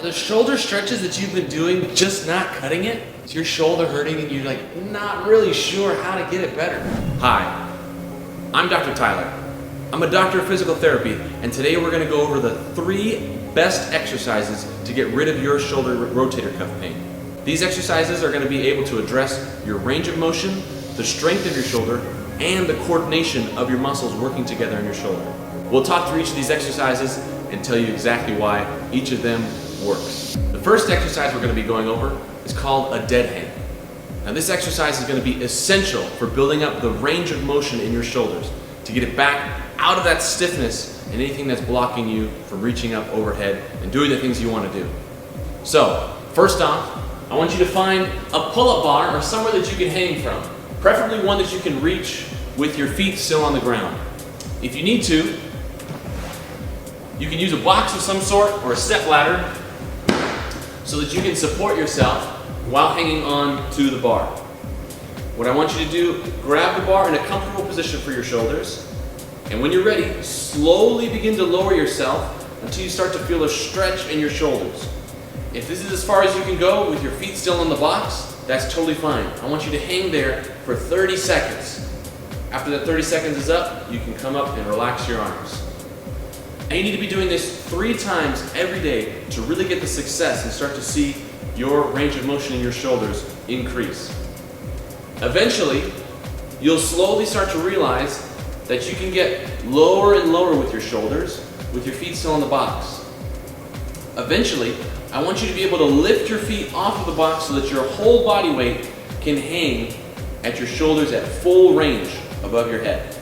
Are the shoulder stretches that you've been doing just not cutting it? Is your shoulder hurting and you're like not really sure how to get it better? Hi, I'm Dr. Tyler. I'm a doctor of physical therapy, and today we're going to go over the 3 best exercises to get rid of your shoulder rotator cuff pain. These exercises are going to be able to address your range of motion, the strength of your shoulder, and the coordination of your muscles working together in your shoulder. We'll talk through each of these exercises and tell you exactly why each of them works. The first exercise we're going to be going over is called a dead hang. Now this exercise is going to be essential for building up the range of motion in your shoulders to get it back out of that stiffness and anything that's blocking you from reaching up overhead and doing the things you want to do. So, first off, I want you to find a pull-up bar or somewhere that you can hang from, preferably one that you can reach with your feet still on the ground. If you need to, you can use a box of some sort or a step ladder so that you can support yourself while hanging on to the bar. What I want you to do, grab the bar in a comfortable position for your shoulders, and when you're ready, slowly begin to lower yourself until you start to feel a stretch in your shoulders. If this is as far as you can go with your feet still on the box, that's totally fine. I want you to hang there for 30 seconds. After that 30 seconds is up, you can come up and relax your arms. And you need to be doing this 3 times every day to really get the success and start to see your range of motion in your shoulders increase. Eventually, you'll slowly start to realize that you can get lower and lower with your shoulders, with your feet still on the box. Eventually, I want you to be able to lift your feet off of the box so that your whole body weight can hang at your shoulders at full range above your head.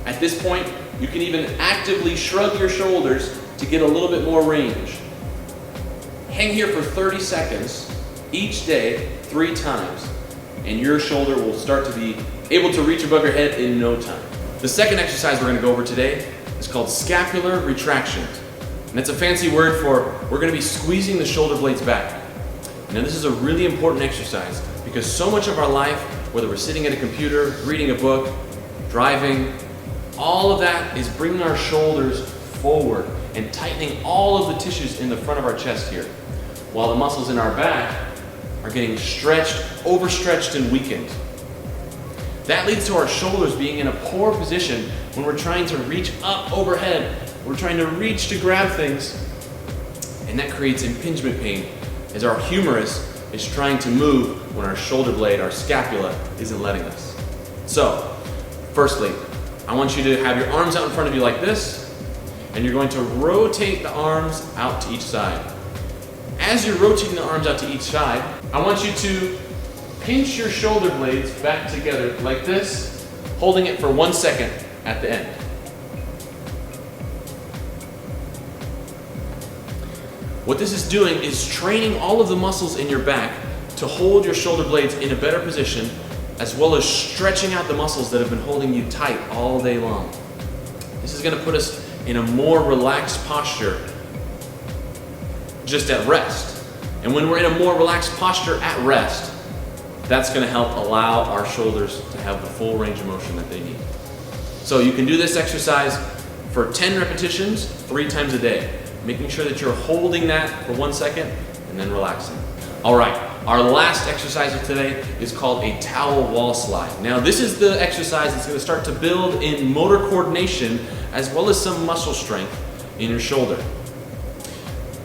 At this point, you can even actively shrug your shoulders to get a little bit more range. Hang here for 30 seconds each day, 3 times, and your shoulder will start to be able to reach above your head in no time. The second exercise we're going to go over today is called scapular retraction. And it's a fancy word for we're going to be squeezing the shoulder blades back. Now this is a really important exercise because so much of our life, whether we're sitting at a computer, reading a book, driving, all of that is bringing our shoulders forward and tightening all of the tissues in the front of our chest here, while the muscles in our back are getting stretched, overstretched, and weakened. That leads to our shoulders being in a poor position when we're trying to reach up overhead. We're trying to reach to grab things, and that creates impingement pain as our humerus is trying to move when our shoulder blade, our scapula, isn't letting us. So, firstly, I want you to have your arms out in front of you like this, and you're going to rotate the arms out to each side. As you're rotating the arms out to each side, I want you to pinch your shoulder blades back together like this, holding it for 1 second at the end. What this is doing is training all of the muscles in your back to hold your shoulder blades in a better position, as well as stretching out the muscles that have been holding you tight all day long. This is going to put us in a more relaxed posture just at rest. And when we're in a more relaxed posture at rest, that's going to help allow our shoulders to have the full range of motion that they need. So you can do this exercise for 10 repetitions, 3 times a day, making sure that you're holding that for 1 second and then relaxing. All right, our last exercise of today is called a towel wall slide. Now this is the exercise that's going to start to build in motor coordination as well as some muscle strength in your shoulder.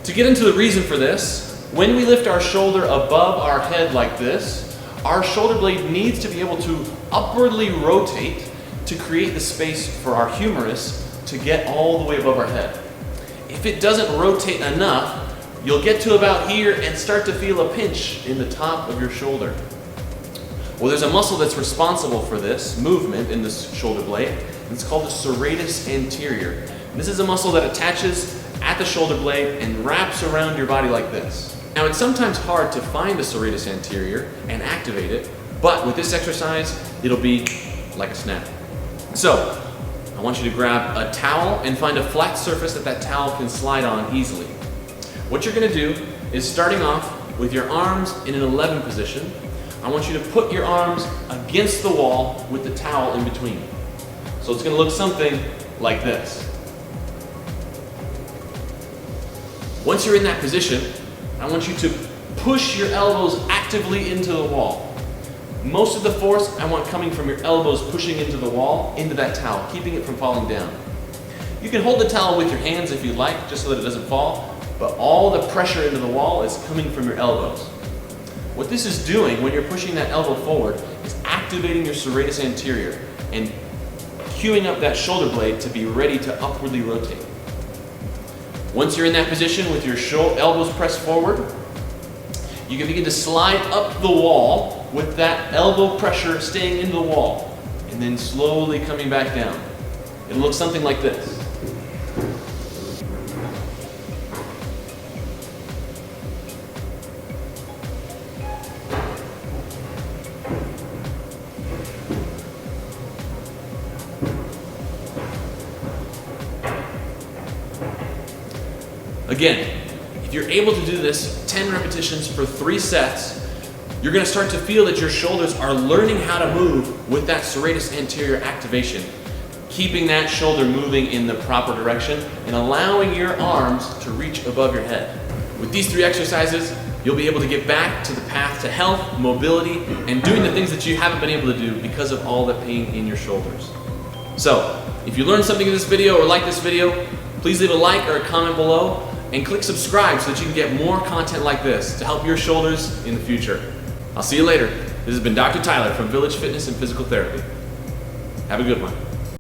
To get into the reason for this, when we lift our shoulder above our head like this, our shoulder blade needs to be able to upwardly rotate to create the space for our humerus to get all the way above our head. If it doesn't rotate enough, you'll get to about here and start to feel a pinch in the top of your shoulder. Well, there's a muscle that's responsible for this movement in this shoulder blade, and it's called the serratus anterior. This is a muscle that attaches at the shoulder blade and wraps around your body like this. Now, it's sometimes hard to find the serratus anterior and activate it, but with this exercise, it'll be like a snap. So, I want you to grab a towel and find a flat surface that towel can slide on easily. What you're going to do is, starting off with your arms in an 11 position, I want you to put your arms against the wall with the towel in between. So it's going to look something like this. Once you're in that position, I want you to push your elbows actively into the wall. Most of the force I want coming from your elbows pushing into the wall, into that towel, keeping it from falling down. You can hold the towel with your hands if you'd like, just so that it doesn't fall, but all the pressure into the wall is coming from your elbows. What this is doing when you're pushing that elbow forward is activating your serratus anterior and cueing up that shoulder blade to be ready to upwardly rotate. Once you're in that position with your elbows pressed forward, you can begin to slide up the wall with that elbow pressure staying into the wall and then slowly coming back down. It'll look something like this. Again, if you're able to do this 10 repetitions for 3 sets, you're going to start to feel that your shoulders are learning how to move with that serratus anterior activation, keeping that shoulder moving in the proper direction and allowing your arms to reach above your head. With these 3 exercises, you'll be able to get back to the path to health, mobility, and doing the things that you haven't been able to do because of all the pain in your shoulders. So, if you learned something in this video or like this video, please leave a like or a comment below and click subscribe so that you can get more content like this to help your shoulders in the future. I'll see you later. This has been Dr. Tyler from Village Fitness and Physical Therapy. Have a good one.